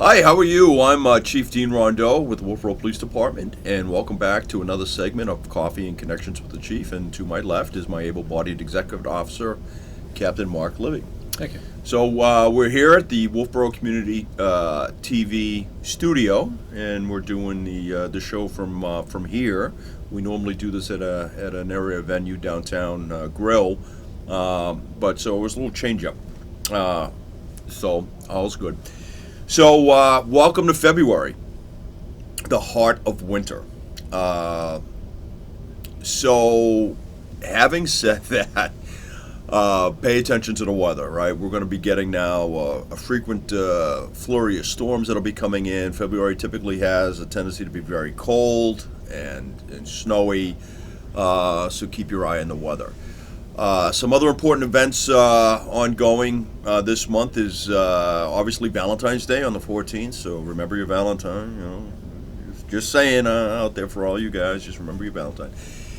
Hi, how are you? I'm Chief Dean Rondeau with the Wolfeboro Police Department, and welcome back to another segment of Coffee and Connections with the Chief. And to my left is my able-bodied Executive Officer, Captain Mark Livy. Thank you. So we're here at the Wolfeboro Community TV studio, and we're doing the show from here. We normally do this at an area venue downtown Grill, but so it was a little change up. So all's good. So welcome to February, the heart of winter. So having said that, pay attention to the weather, right? We're going to be getting now a frequent flurry of storms that'll be coming in. February typically has a tendency to be very cold and snowy, so keep your eye on the weather. Some other important events ongoing this month is obviously Valentine's Day on the 14th, so remember your Valentine, you know. Just saying out there for all you guys, just remember your Valentine.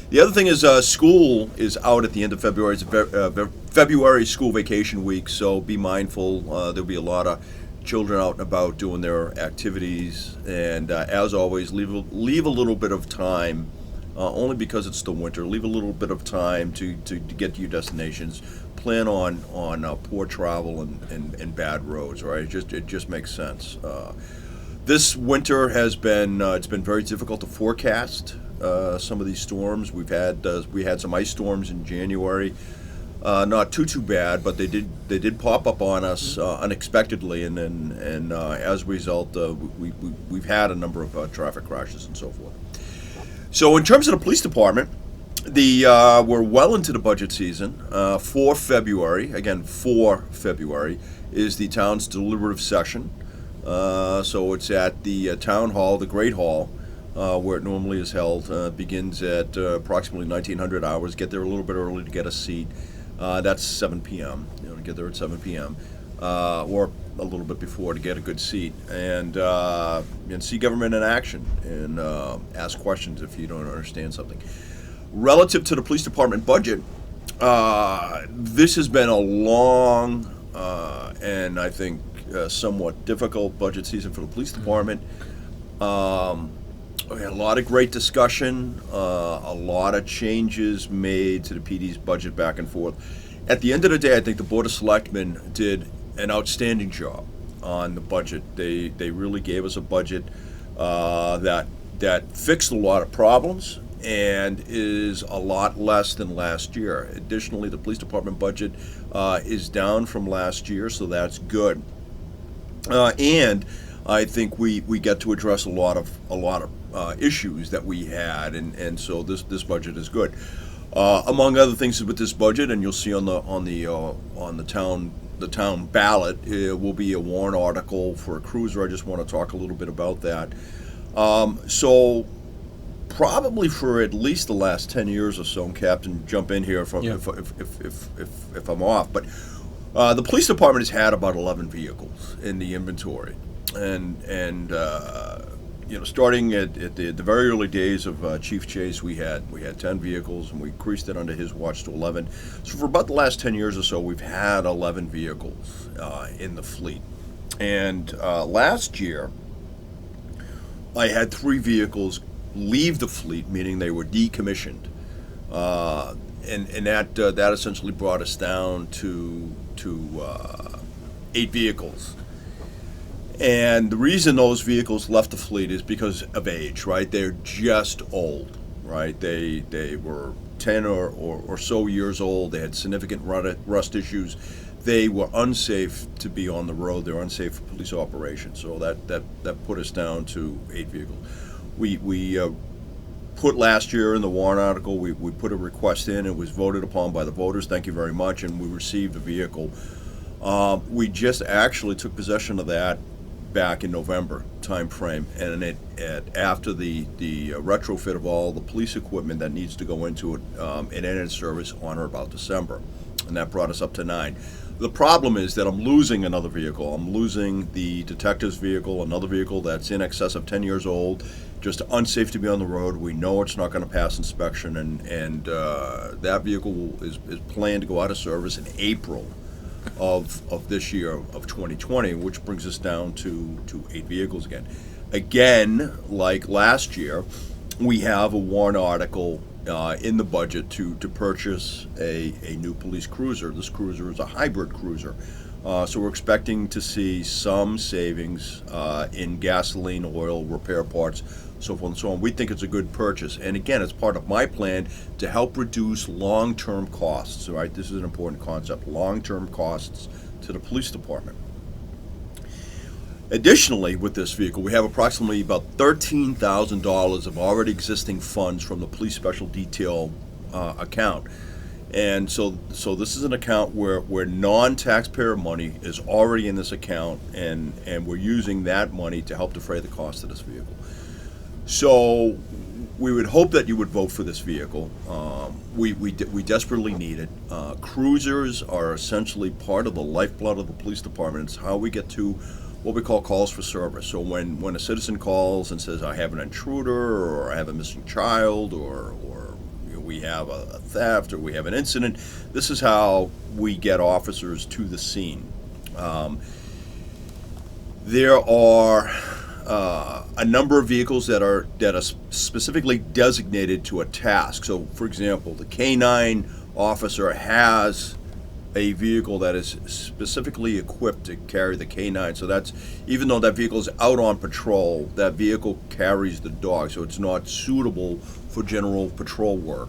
The other thing is school is out at the end of February. It's February school vacation week, so be mindful. There'll be a lot of children out and about doing their activities, and as always, leave a little bit of time. Only because it's the winter, leave a little bit of time to get to your destinations. Plan on poor travel and bad roads, right? It just makes sense. This winter has been it's been very difficult to forecast some of these storms. We had some ice storms in January, not too bad, but they did pop up on us unexpectedly, and as a result, we've had a number of traffic crashes and so forth. So in terms of the police department, we're well into the budget season. For February is the town's deliberative session. So it's at the town hall, the Great Hall, where it normally is held. Begins at approximately 1900 hours. Get there a little bit early to get a seat. That's 7 p.m. Get there at 7 p.m. Or a little bit before to get a good seat and see government in action and ask questions if you don't understand something. Relative to the police department budget, this has been a long and I think somewhat difficult budget season for the police department. We had a lot of great discussion, a lot of changes made to the PD's budget back and forth. At the end of the day, I think the Board of Selectmen did an outstanding job on the budget. They really gave us a budget that fixed a lot of problems and is a lot less than last year. Additionally, the police department budget is down from last year, so that's good. And I think we get to address a lot of issues that we had, and so this budget is good. Among other things with this budget, and you'll see on the town ballot, it will be a warrant article for a cruiser. I just want to talk a little bit about that. So probably for at least the last 10 years or so, and Captain, jump in here if I'm off, but the police department has had about 11 vehicles in the inventory, and starting at the very early days of Chief Chase, we had 10 vehicles, and we increased it under his watch to 11. So for about the last 10 years or so, we've had 11 vehicles in the fleet. And last year, I had 3 vehicles leave the fleet, meaning they were decommissioned, and that essentially brought us down to 8 vehicles. And the reason those vehicles left the fleet is because of age, right? They're just old, right? They were 10 or so years old. They had significant rust issues. They were unsafe to be on the road. They were unsafe for police operations. So that put us down to 8 vehicles. We put last year in the warrant article, we put a request in. It was voted upon by the voters. Thank you very much. And we received a vehicle. We just actually took possession of that back in November time frame, and after the retrofit of all the police equipment that needs to go into it, it entered service on or about December, and that brought us up to 9. The problem is that I'm losing another vehicle. I'm losing the detective's vehicle, another vehicle that's in excess of 10 years old, just unsafe to be on the road. We know it's not going to pass inspection, and that vehicle is planned to go out of service in April of this year of 2020, which brings us down to 8 vehicles again. Again, like last year, we have a warrant article in the budget to purchase a new police cruiser. This cruiser is a hybrid cruiser. So we're expecting to see some savings in gasoline, oil, repair parts, so forth and so on. We think it's a good purchase. And again, it's part of my plan to help reduce long-term costs, right? This is an important concept, long-term costs to the police department. Additionally, with this vehicle, we have approximately about $13,000 of already existing funds from the police special detail account. And so this is an account where non-taxpayer money is already in this account, and we're using that money to help defray the cost of this vehicle. So we would hope that you would vote for this vehicle. We desperately need it. Cruisers are essentially part of the lifeblood of the police department. It's how we get to what we call calls for service. So when a citizen calls and says, I have an intruder, or I have a missing child, or we have a theft, or we have an incident, this is how we get officers to the scene. There are a number of vehicles that are specifically designated to a task. So, for example, the K-9 officer has a vehicle that is specifically equipped to carry the K-9. So that's, even though that vehicle is out on patrol, that vehicle carries the dog. So it's not suitable for general patrol work.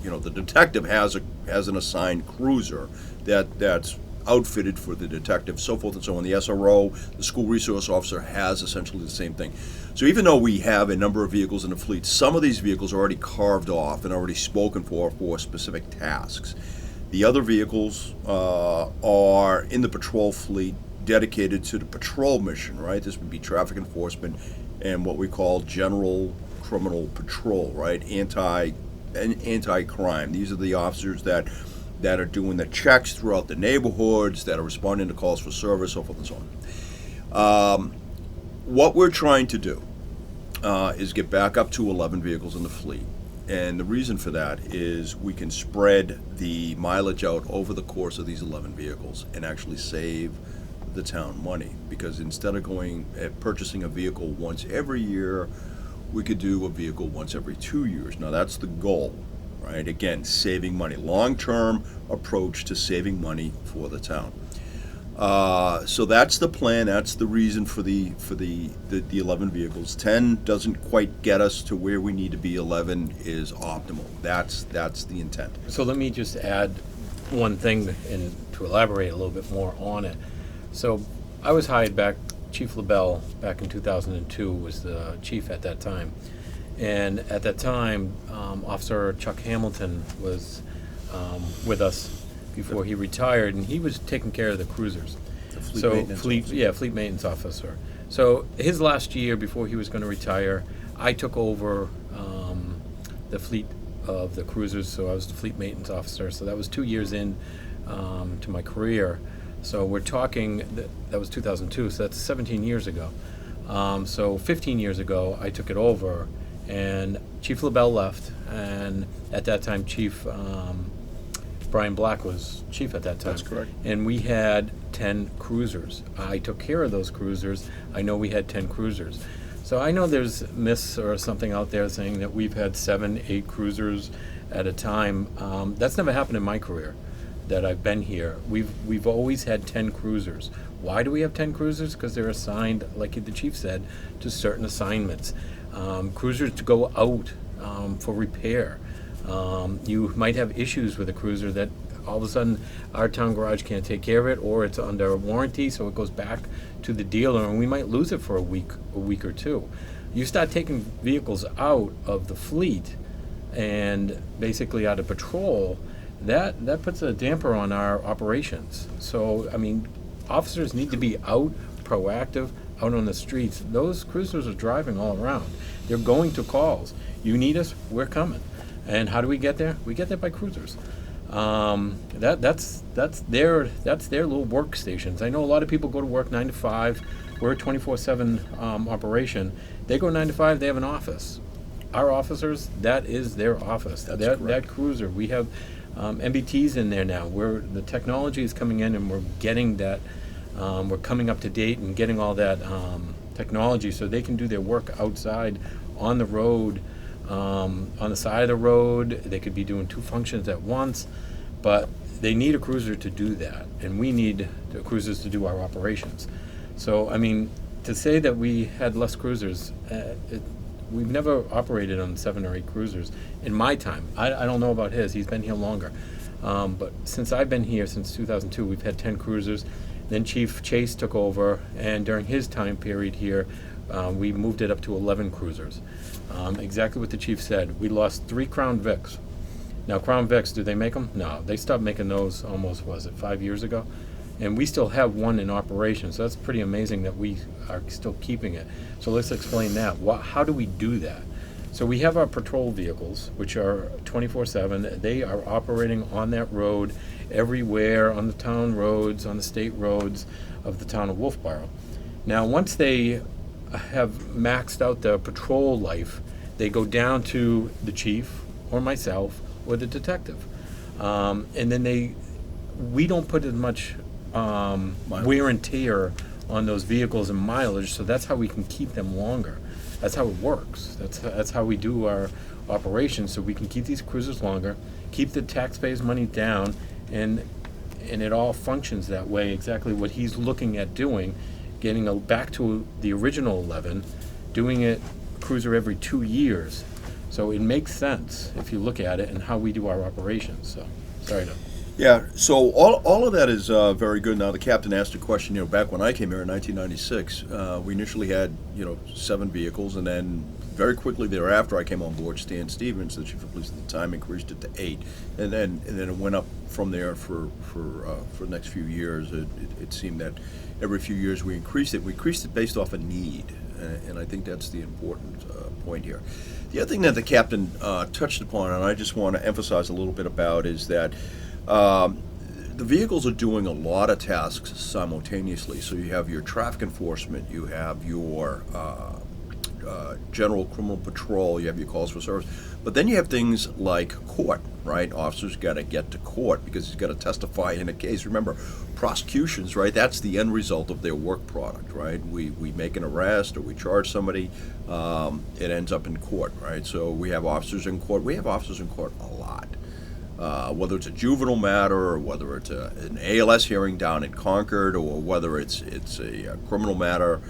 The detective has an assigned cruiser that's outfitted for the detective, so forth and so on. The SRO, the school resource officer, has essentially the same thing. So even though we have a number of vehicles in the fleet, some of these vehicles are already carved off and already spoken for specific tasks. The other vehicles are in the patrol fleet dedicated to the patrol mission, right? This would be traffic enforcement and what we call general criminal patrol, right? Anti-crime. These are the officers that are doing the checks throughout the neighborhoods, that are responding to calls for service, so forth and so on. What we're trying to do is get back up to 11 vehicles in the fleet. And the reason for that is we can spread the mileage out over the course of these 11 vehicles and actually save the town money. Because instead of purchasing a vehicle once every year, we could do a vehicle once every 2 years. Now that's the goal, right? Again, saving money, long-term approach to saving money for the town. So that's the plan. That's the reason for the 11 vehicles. 10 doesn't quite get us to where we need to be. 11 is optimal. That's the intent. So let me just add one thing and to elaborate a little bit more on it. So I was hired back. Chief LaBelle back in 2002 was the chief at that time, and at that time, Officer Chuck Hamilton was with us before he retired, and he was taking care of the cruisers. Fleet maintenance officer. So his last year before he was going to retire, I took over the fleet of the cruisers. So I was the fleet maintenance officer. So that was 2 years in to my career. So we're talking, that was 2002, so that's 17 years ago. So 15 years ago, I took it over, and Chief LaBelle left, and at that time, Chief Brian Black was chief at that time. That's correct. And we had 10 cruisers. I took care of those cruisers. I know we had 10 cruisers. So I know there's myths or something out there saying that we've had 7, 8 cruisers at a time. That's never happened in my career that I've been here. We've always had 10 cruisers. Why do we have 10 cruisers? Because they're assigned, like the chief said, to certain assignments. Cruisers to go out for repair. You might have issues with a cruiser that all of a sudden our town garage can't take care of it, or it's under warranty, so it goes back to the dealer, and we might lose it for a week or two. You start taking vehicles out of the fleet and basically out of patrol, that puts a damper on our operations. So, I mean, officers need to be out, proactive, out on the streets. Those cruisers are driving all around. They're going to calls. You need us, we're coming. And how do we get there? We get there by cruisers. That's their little workstations. I know a lot of people go to work 9 to 5. We're a 24/7 operation. They go 9 to 5. They have an office. Our officers, that is their office. That cruiser. We have MBT's in there now. The technology is coming in, and we're getting that. We're coming up to date and getting all that technology so they can do their work outside on the road, on the side of the road. They could be doing two functions at once, but they need a cruiser to do that, and we need the cruisers to do our operations. So, I mean, to say that we had less cruisers, we've never operated on 7 or 8 cruisers in my time. I don't know about his. He's been here longer. But since I've been here, since 2002, we've had 10 cruisers. Then Chief Chase took over, and during his time period here, we moved it up to 11 cruisers. Exactly what the chief said. We lost 3 Crown Vics. Now, Crown Vics, do they make them? No, they stopped making those almost, 5 years ago? And we still have one in operation, so that's pretty amazing that we are still keeping it. So let's explain that. How do we do that? So we have our patrol vehicles, which are 24/7. They are operating on that road everywhere, on the town roads, on the state roads of the town of Wolfeboro. Now, once they have maxed out their patrol life, they go down to the chief or myself or the detective. And then we don't put as much wear and tear on those vehicles and mileage, so that's how we can keep them longer. That's how it works. That's how we do our operations, so we can keep these cruisers longer, keep the taxpayers' money down, and it all functions that way, exactly what he's looking at doing, getting back to the original 11, doing it cruiser every 2 years. So it makes sense if you look at it and how we do our operations. So, sorry to... Yeah, so all of that is very good. Now, the captain asked a question, back when I came here in 1996, we initially had, 7 vehicles, and then very quickly thereafter I came on board. Stan Stevens, the chief of police at the time, increased it to 8, and then it went up from there for the next few years. It seemed that every few years we increased it. We increased it based off a need, and I think that's the important point here. The other thing that the captain touched upon, and I just want to emphasize a little bit about, is that the vehicles are doing a lot of tasks simultaneously. So you have your traffic enforcement, you have your general criminal patrol, you have your calls for service, but then you have things like court, right? Officers got to get to court because he's got to testify in a case. Remember, prosecutions, right? That's the end result of their work product, right? We make an arrest or we charge somebody, it ends up in court, right? So we have officers in court. We have officers in court a lot. Whether it's a juvenile matter, or whether it's an ALS hearing down in Concord, or whether it's a criminal matter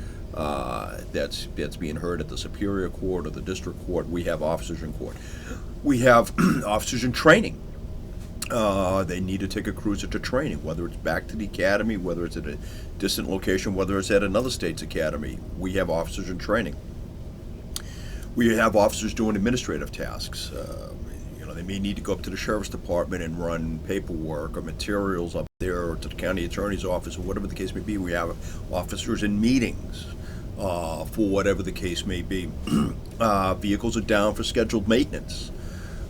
that's being heard at the Superior Court or the District Court, we have officers in court. We have officers in training. They need to take a cruiser to training, whether it's back to the academy, whether it's at a distant location, whether it's at another state's academy. We have officers in training. We have officers doing administrative tasks. They may need to go up to the sheriff's department and run paperwork or materials up there, or to the county attorney's office, or whatever the case may be. We have officers in meetings for whatever the case may be. Vehicles are down for scheduled maintenance.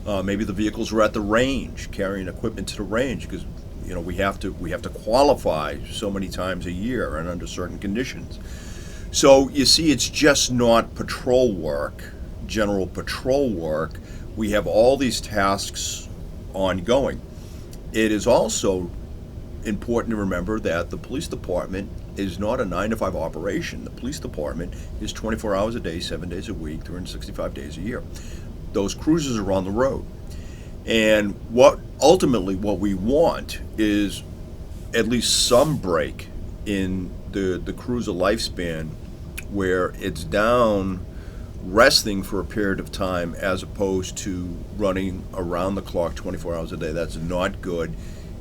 Maybe the vehicles are at the range, carrying equipment to the range, because we have to qualify so many times a year and under certain conditions. So you see, it's just not patrol work, general patrol work. We have all these tasks ongoing. It is also important to remember that the police department is not a 9-to-5 operation. The police department is 24 hours a day, 7 days a week, 365 days a year. Those cruisers are on the road. And what we want is at least some break in the cruiser lifespan, where it's down resting for a period of time as opposed to running around the clock 24 hours a day. That's not good.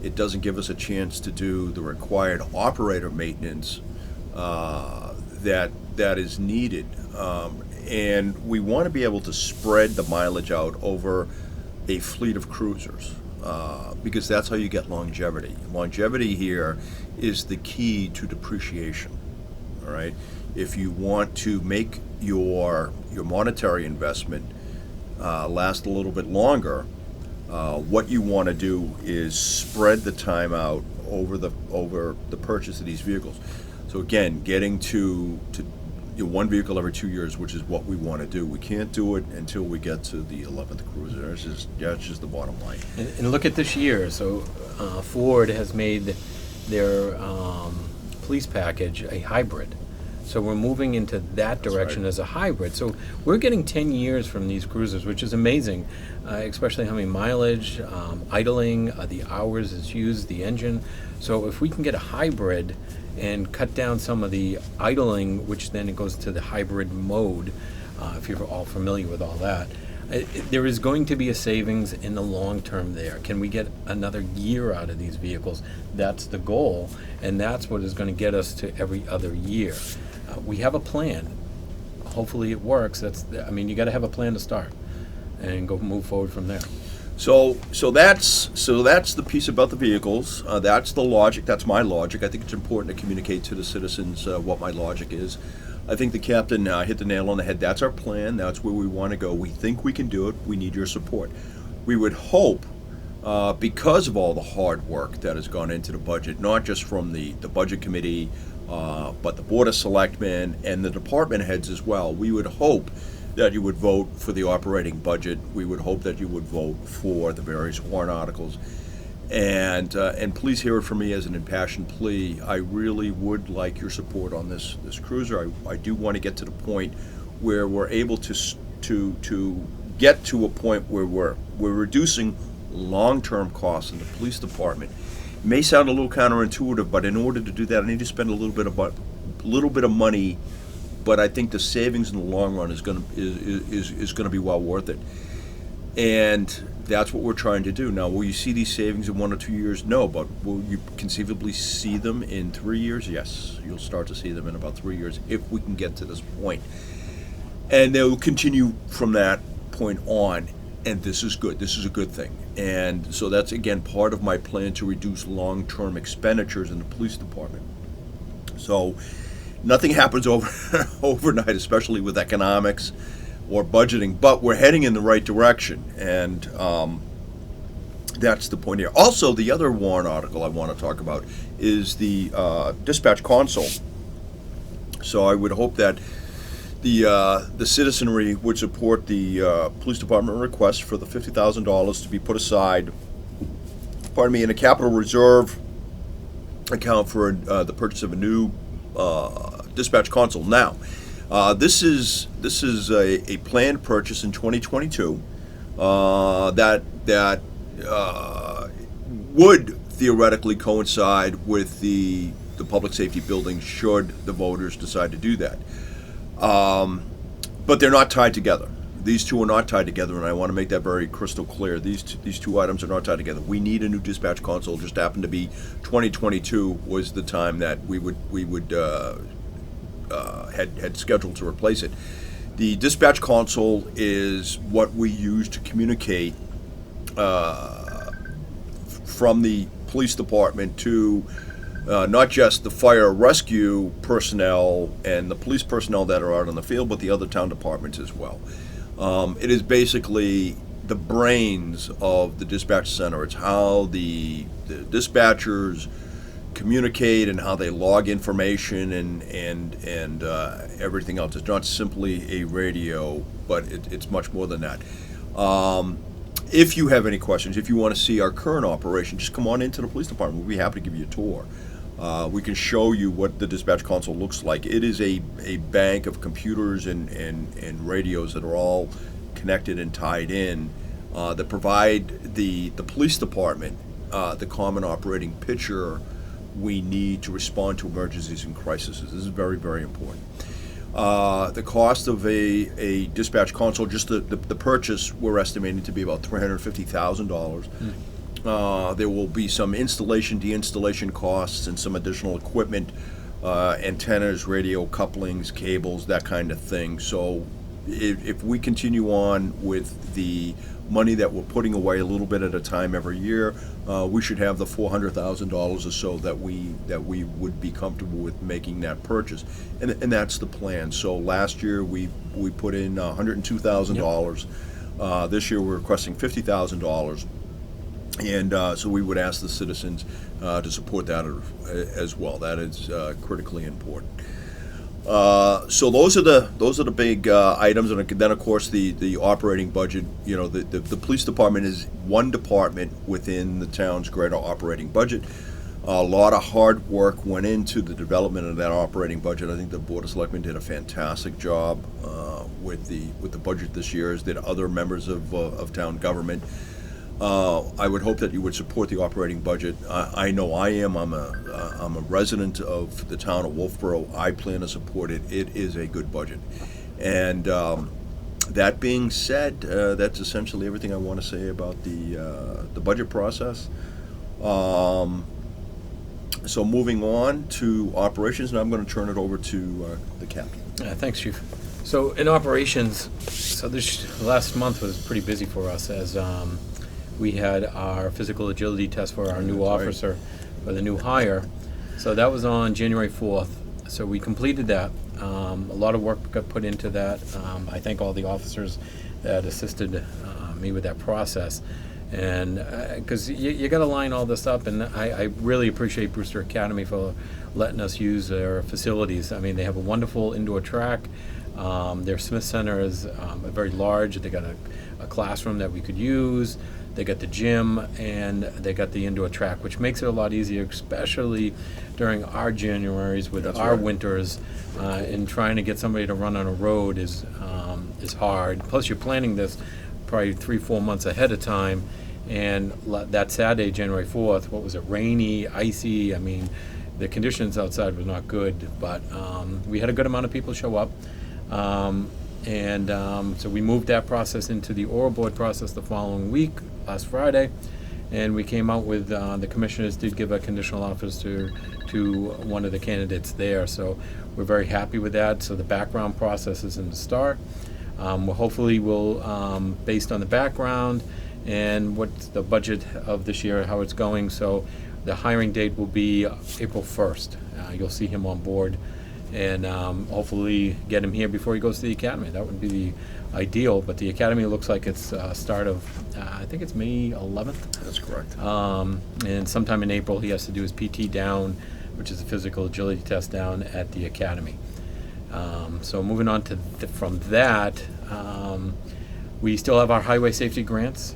It doesn't give us a chance to do the required operator maintenance that is needed. And we want to be able to spread the mileage out over a fleet of cruisers, because that's how you get longevity. Longevity here is the key to depreciation. All right? If you want to make your monetary investment last a little bit longer, what you want to do is spread the time out over the purchase of these vehicles. So again, getting to one vehicle every 2 years, which is what we want to do. We can't do it until we get to the 11th cruiser. That's just the bottom line. And look at this year. So Ford has made their police package a hybrid. So we're moving into that direction right. as a hybrid. So we're getting 10 years from these cruisers, which is amazing, especially how many mileage, idling, the hours it's used, the engine. So if we can get a hybrid and cut down some of the idling, which then it goes to the hybrid mode, if you're all familiar with all that, there is going to be a savings in the long term there. Can we get another year out of these vehicles? That's the goal, and that's what is going to get us to every other year. We have a plan. Hopefully it works. You got to have a plan to start and go move forward from there. So that's the piece about the vehicles. That's the logic. That's my logic. I think it's important to communicate to the citizens what my logic is. I think the captain hit the nail on the head. That's our plan. That's where we want to go. We think we can do it. We need your support. We would hope, because of all the hard work that has gone into the budget, not just from the budget committee, but the Board of Selectmen and the department heads as well, we would hope that you would vote for the operating budget. We would hope that you would vote for the various warrant articles. And please hear it from me as an impassioned plea. I really would like your support on this cruiser. I do want to get to the point where we're able to get to a point where we're reducing long-term costs in the police department. It may sound a little counterintuitive, but in order to do that, I need to spend a little bit of money. But I think the savings in the long run is going to be well worth it, and that's what we're trying to do. Now, will you see these savings in 1 or 2 years? No, but will you conceivably see them in 3 years? Yes, you'll start to see them in about 3 years if we can get to this point, and they'll continue from that point on. And this is good. This is a good thing. And so that's, again, part of my plan to reduce long-term expenditures in the police department. So nothing happens overnight, especially with economics or budgeting, but we're heading in the right direction. And that's the point here. Also, the other warrant article I want to talk about is the dispatch console. So I would hope that the citizenry would support the police department request for the $50,000 to be put aside, in a capital reserve account for the purchase of a new dispatch console. Now, this is a planned purchase in 2022 that would theoretically coincide with the public safety building should the voters decide to do that. But they're not tied together. These two are not tied together, and I want to make that very crystal clear. These two items are not tied together. We need a new dispatch console. Just happened to be 2022 was the time that we would had scheduled to replace it. The dispatch console is what we use to communicate from the police department to not just the fire rescue personnel and the police personnel that are out on the field, but the other town departments as well. It is basically the brains of the dispatch center. It's how the dispatchers communicate and how they log information and everything else. It's not simply a radio, but it's much more than that. If you have any questions, if you want to see our current operation, just come on into the police department. We'll be happy to give you a tour. We can show you what the dispatch console looks like. It is a bank of computers and radios that are all connected and tied in that provide the police department the common operating picture we need to respond to emergencies and crises. This is very, very important. The cost of a dispatch console, just the purchase, we're estimating to be about $350,000. There will be some installation, deinstallation costs, and some additional equipment, antennas, radio couplings, cables, that kind of thing. So if we continue on with the money that we're putting away a little bit at a time every year, we should have the $400,000 or so that we would be comfortable with making that purchase, and that's the plan. So last year we put in $102,000. Yep. This year we're requesting $50,000. And so we would ask the citizens to support that as well. That is critically important. So those are the big items, and then of course the operating budget. You know, the police department is one department within the town's greater operating budget. A lot of hard work went into the development of that operating budget. I think the Board of Selectmen did a fantastic job with the budget this year, as did other members of town government. I would hope that you would support the operating budget. I know I am. I'm a resident of the town of Wolfeboro. I plan to support it. It is a good budget. And that being said, that's essentially everything I want to say about the budget process. So moving on to operations, and I'm going to turn it over to the captain. Thanks, Chief. So in operations, this last month was pretty busy for us, as we had our physical agility test for our new That's right. officer, for the new hire. So that was on January 4th. So we completed that. A lot of work got put into that. I thank all the officers that assisted me with that process. And because you got to line all this up, and I really appreciate Brewster Academy for letting us use their facilities. I mean, they have a wonderful indoor track. Their Smith Center is very large. They got a classroom that we could use. They got the gym, and they got the indoor track, which makes it a lot easier, especially during our Januaries with That's our right. winters. And trying to get somebody to run on a road is hard. Plus, you're planning this probably 3-4 months ahead of time. And that Saturday, January 4th, what was it, rainy, icy? I mean, the conditions outside were not good, but we had a good amount of people show up. So we moved that process into the oral board process the following week, last Friday, and we came out with, the commissioners did give a conditional offers to one of the candidates there, so we're very happy with that. So the background process is in the start. Hopefully we'll, based on the background and what's the budget of this year, how it's going, so the hiring date will be April 1st. You'll see him on board, and hopefully get him here before he goes to the academy. That would be the ideal, but the academy looks like it's start of, I think it's May 11th. That's correct. And sometime in April, he has to do his PT down, which is a physical agility test down at the academy. So moving on to from that, we still have our highway safety grants.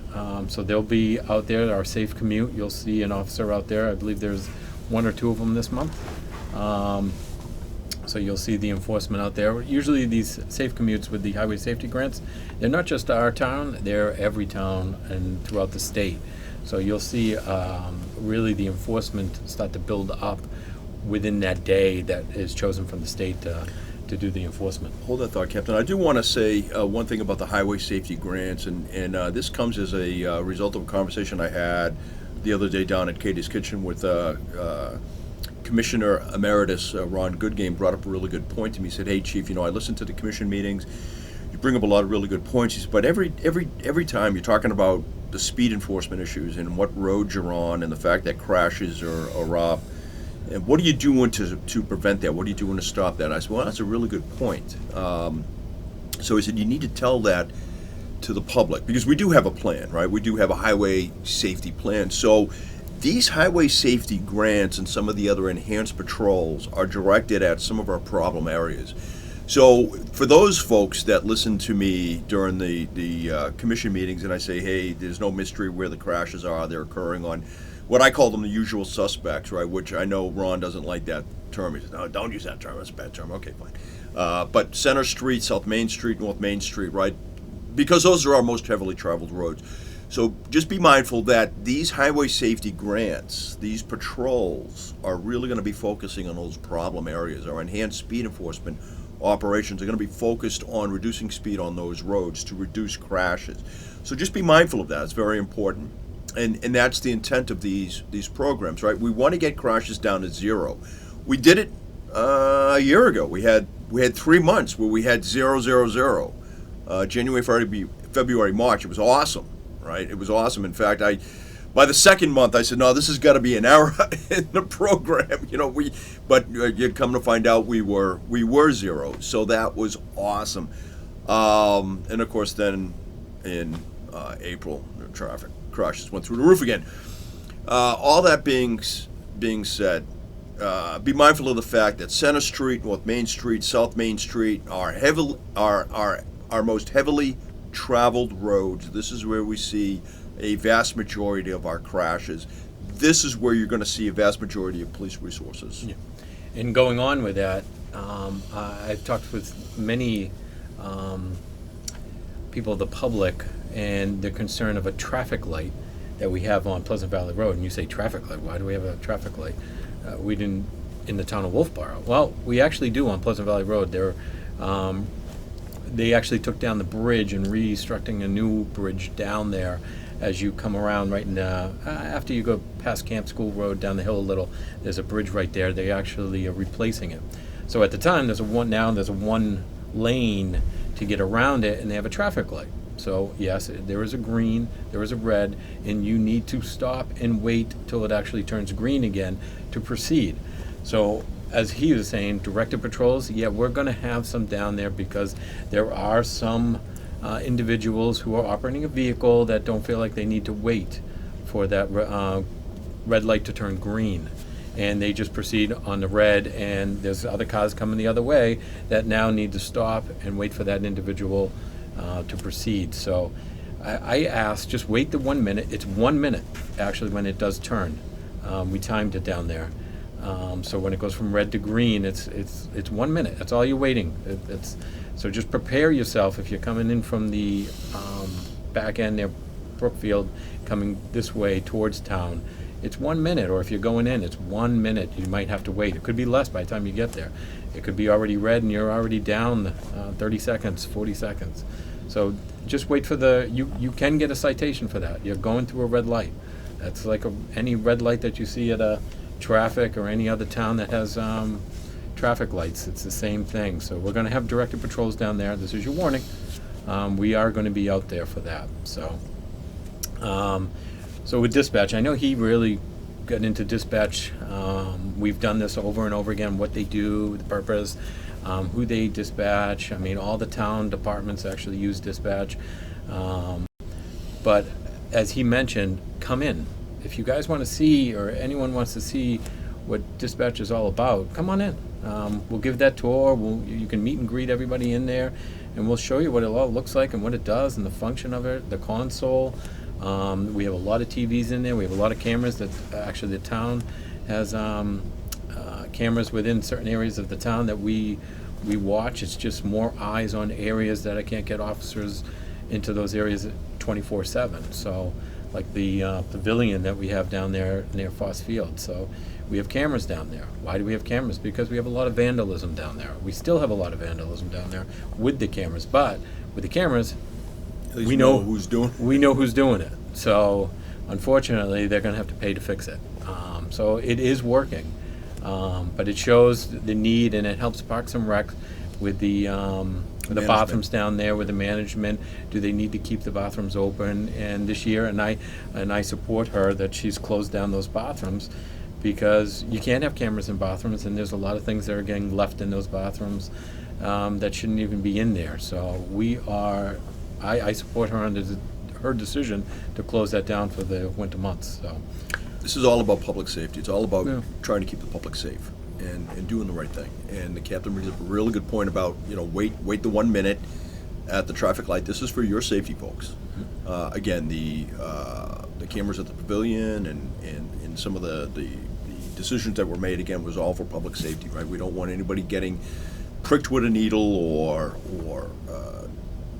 So they'll be out there, our safe commute. You'll see an officer out there. I believe there's 1 or 2 of them this month. So you'll see the enforcement out there. Usually these safe commutes with the highway safety grants, they're not just our town, they're every town and throughout the state. So you'll see really the enforcement start to build up within that day that is chosen from the state to do the enforcement. Hold that thought, Captain. I do want to say one thing about the highway safety grants, and this comes as a result of a conversation I had the other day down at Katie's Kitchen with Commissioner Emeritus Ron Goodgame. Brought up a really good point to me. He said, "Hey, Chief, I listened to the commission meetings. You bring up a lot of really good points." He said, "But every time you're talking about the speed enforcement issues and what roads you're on and the fact that crashes are up, and what are you doing to prevent that? What are you doing to stop that?" I said, "Well, that's a really good point." So he said, "You need to tell that to the public, because we do have a plan, right? We do have a highway safety plan. So these highway safety grants and some of the other enhanced patrols are directed at some of our problem areas." So for those folks that listen to me during the commission meetings and I say, "Hey, there's no mystery where the crashes are. They're occurring on what I call them the usual suspects," right? Which I know Ron doesn't like that term. He says, "No, don't use that term. That's a bad term." Okay, fine. But Center Street, South Main Street, North Main Street, right? Because those are our most heavily traveled roads. So just be mindful that these highway safety grants, these patrols, are really going to be focusing on those problem areas. Our enhanced speed enforcement operations are going to be focused on reducing speed on those roads to reduce crashes. So just be mindful of that. It's very important. And that's the intent of these programs, right? We want to get crashes down to 0. We did it a year ago. We had 3 months where we had 0, 0, 0. January, February, March. It was awesome, right? It was awesome. In fact, by the second month, I said, "No, this has got to be an error in the program." But you come to find out we were 0. So that was awesome. And of course, then in April, the traffic crashes went through the roof again. All that being said, be mindful of the fact that Center Street, North Main Street, South Main Street are most heavily traveled roads. This is where we see a vast majority of our crashes. This is where you're going to see a vast majority of police resources. Yeah. And going on with that, I've talked with many people of the public, and the concern of a traffic light that we have on Pleasant Valley Road. And you say traffic light, why do we have a traffic light? We didn't in the town of Wolfeboro. Well, we actually do on Pleasant Valley Road. They actually took down the bridge and reconstructing a new bridge down there as you come around right in after you go past Camp School Road down the hill a little. There's a bridge right there. They actually are replacing it. So at the time, there's a one lane to get around it, and they have a traffic light. So yes, there is a green, there is a red, and you need to stop and wait till it actually turns green again to proceed. So as he was saying, directed patrols, yeah, we're going to have some down there because there are some individuals who are operating a vehicle that don't feel like they need to wait for that red light to turn green. And they just proceed on the red, and there's other cars coming the other way that now need to stop and wait for that individual to proceed. So I asked, just wait the 1 minute. It's 1 minute, actually, when it does turn. We timed it down there. So when it goes from red to green, it's 1 minute. That's all you're waiting. So just prepare yourself if you're coming in from the back end near Brookfield, coming this way towards town. It's 1 minute, or if you're going in, it's 1 minute. You might have to wait. It could be less by the time you get there. It could be already red and you're already down 30 seconds, 40 seconds. So just wait for you can get a citation for that. You're going through a red light. That's like any red light that you see at a traffic or any other town that has traffic lights. It's the same thing. So we're going to have directed patrols down there. This is your warning. We are going to be out there for that. So with dispatch, I know he really got into dispatch. We've done this over and over again, what they do, the purpose, who they dispatch. I mean, all the town departments actually use dispatch. But as he mentioned, come in. If you guys want to see, or anyone wants to see what dispatch is all about, come on in. We'll give that tour. You can meet and greet everybody in there, and we'll show you what it all looks like and what it does and the function of it, the console. We have a lot of TVs in there. We have a lot of cameras that actually the town has cameras within certain areas of the town that we watch. It's just more eyes on areas that I can't get officers into those areas 24/7. So like the pavilion that we have down there near Foss Field. So we have cameras down there. Why do we have cameras? Because we have a lot of vandalism down there. We still have a lot of vandalism down there with the cameras. But with the cameras, we know who's doing it. We know who's doing it. So unfortunately, they're going to have to pay to fix it. So it is working. But it shows the need, and it helps Parks and Rec with the bathrooms down there, with the management. Do they need to keep the bathrooms open? And this year, and I support her that she's closed down those bathrooms, because you can't have cameras in bathrooms, and there's a lot of things that are getting left in those bathrooms that shouldn't even be in there. So I support her on her decision to close that down for the winter months. So this is all about public safety. It's all about trying to keep the public safe and doing the right thing. And the captain brings up a really good point about, wait the 1 minute at the traffic light. This is for your safety, folks. Again, the cameras at the pavilion and some of the decisions that were made, again, was all for public safety, right? We don't want anybody getting pricked with a needle or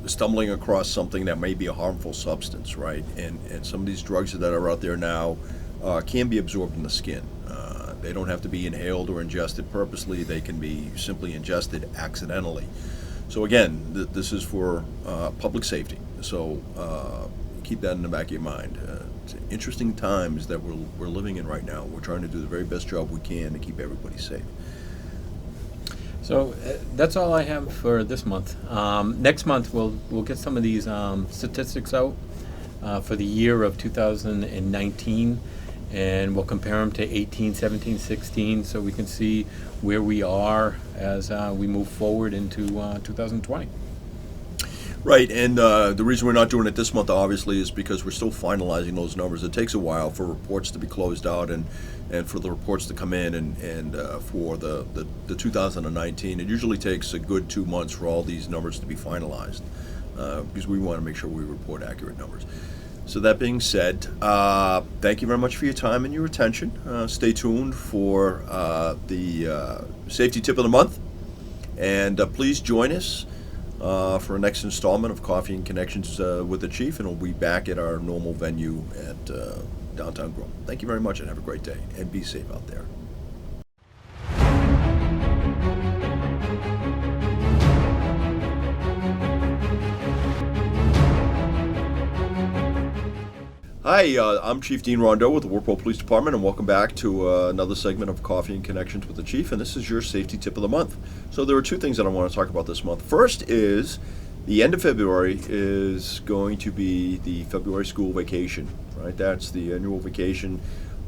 stumbling across something that may be a harmful substance, right? And some of these drugs that are out there now can be absorbed in the skin. They don't have to be inhaled or ingested purposely. They can be simply ingested accidentally. So again, this is for public safety. So keep that in the back of your mind. It's interesting times that we're living in right now. We're trying to do the very best job we can to keep everybody safe. So that's all I have for this month. Next month we'll get some of these statistics out for the year of 2019, and we'll compare them to 18, 17, 16, so we can see where we are as we move forward into 2020. Right, and the reason we're not doing it this month, obviously, is because we're still finalizing those numbers. It takes a while for reports to be closed out and for the reports to come in and for the 2019. It usually takes a good 2 months for all these numbers to be finalized because we want to make sure we report accurate numbers. So that being said, thank you very much for your time and your attention. Stay tuned for the safety tip of the month, and please join us for our next installment of Coffee and Connections with the Chief, and we'll be back at our normal venue at downtown Grove. Thank you very much, and have a great day, and be safe out there. Hi, I'm Chief Dean Rondeau with the Wolfeboro Police Department, and welcome back to another segment of Coffee and Connections with the Chief, and this is your safety tip of the month. So there are two things that I want to talk about this month. First is the end of February is going to be the February school vacation, right? That's the annual vacation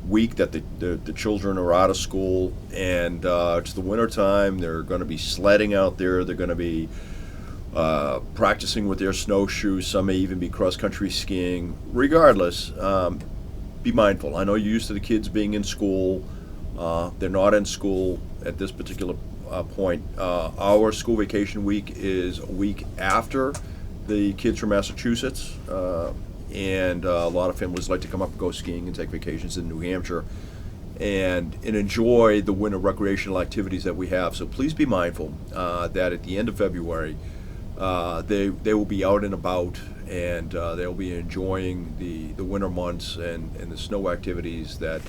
week that the children are out of school, and it's the winter time. They're going to be sledding out there. They're going to be practicing with their snowshoes. Some may even be cross-country skiing. Regardless, be mindful. I know you're used to the kids being in school. They're not in school at this particular point. Our school vacation week is a week after the kids from Massachusetts, and a lot of families like to come up and go skiing and take vacations in New Hampshire and enjoy the winter recreational activities that we have. So please be mindful that at the end of February, they will be out and about, and they'll be enjoying the winter months and the snow activities that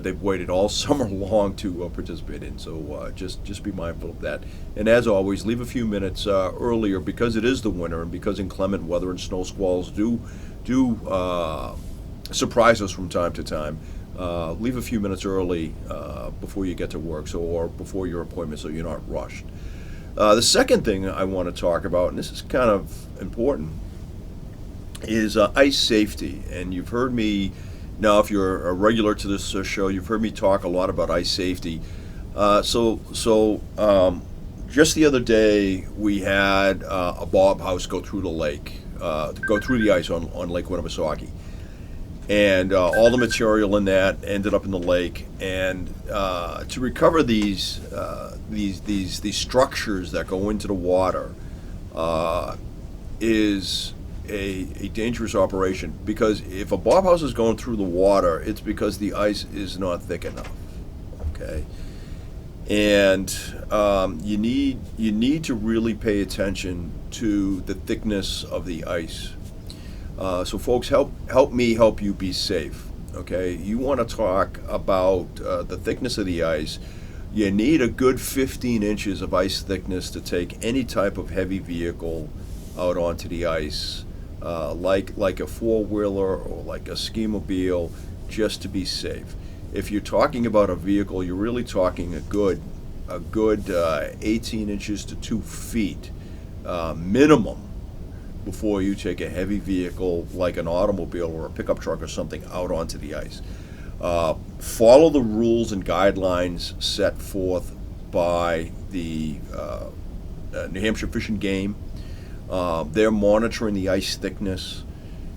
they've waited all summer long to participate in. So just be mindful of that. And as always, leave a few minutes earlier, because it is the winter and because inclement weather and snow squalls do surprise us from time to time. Leave a few minutes early before you get to work, or before your appointment, so you're not rushed. The second thing I want to talk about, and this is kind of important, is ice safety. And you've heard me, now if you're a regular to this show, you've heard me talk a lot about ice safety. So just the other day, we had a bob house go through the lake, go through the ice on Lake Winnipesaukee. And all the material in that ended up in the lake. And to recover these structures that go into the water is a dangerous operation, because if a bob house is going through the water, it's because the ice is not thick enough. Okay, and you need to really pay attention to the thickness of the ice. So folks, help me help you be safe. Okay, you want to talk about the thickness of the ice. You need a good 15 inches of ice thickness to take any type of heavy vehicle out onto the ice, like a four-wheeler or like a ski-mobile, just to be safe. If you're talking about a vehicle, you're really talking a good 18 inches to 2 feet minimum before you take a heavy vehicle like an automobile or a pickup truck or something out onto the ice. Follow the rules and guidelines set forth by the New Hampshire Fish and Game. They're monitoring the ice thickness.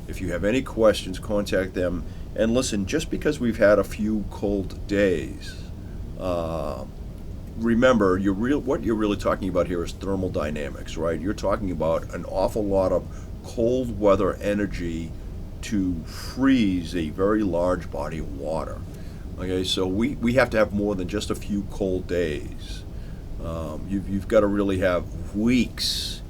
If you have any questions, contact them. And listen, just because we've had a few cold days, remember, what you're really talking about here is thermodynamics, right? You're talking about an awful lot of cold weather energy to freeze a very large body of water. Okay, so we have to have more than just a few cold days. You've got to really have weeks,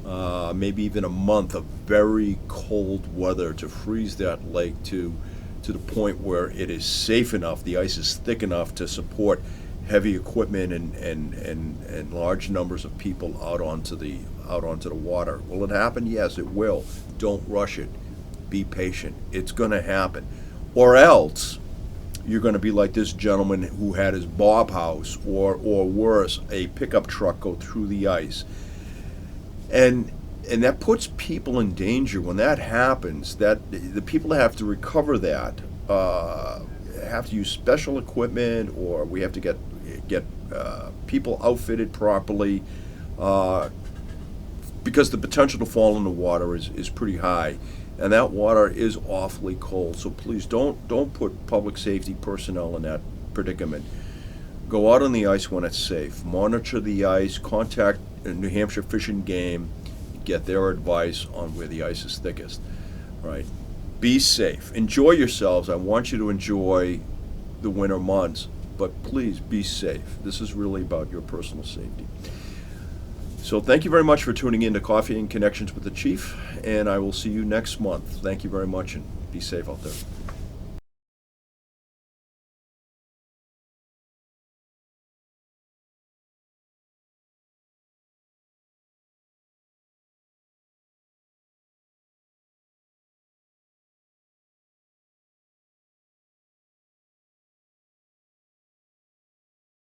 maybe even a month of very cold weather to freeze that lake to the point where it is safe enough, the ice is thick enough to support heavy equipment and large numbers of people out onto the water. Will it happen? Yes, it will. Don't rush it. Be patient. It's going to happen. Or else you're going to be like this gentleman who had his bob house, or worse, a pickup truck go through the ice. And that puts people in danger. When that happens, that the people that have to recover that have to use special equipment, or we have to get people outfitted properly. because the potential to fall in the water is pretty high, and that water is awfully cold. So please don't put public safety personnel in that predicament. Go out on the ice when it's safe. Monitor the ice. Contact New Hampshire Fish and Game. Get their advice on where the ice is thickest. Right? Be safe. Enjoy yourselves. I want you to enjoy the winter months, but please be safe. This is really about your personal safety. So thank you very much for tuning in to Coffee and Connections with the Chief, and I will see you next month. Thank you very much, and be safe out there.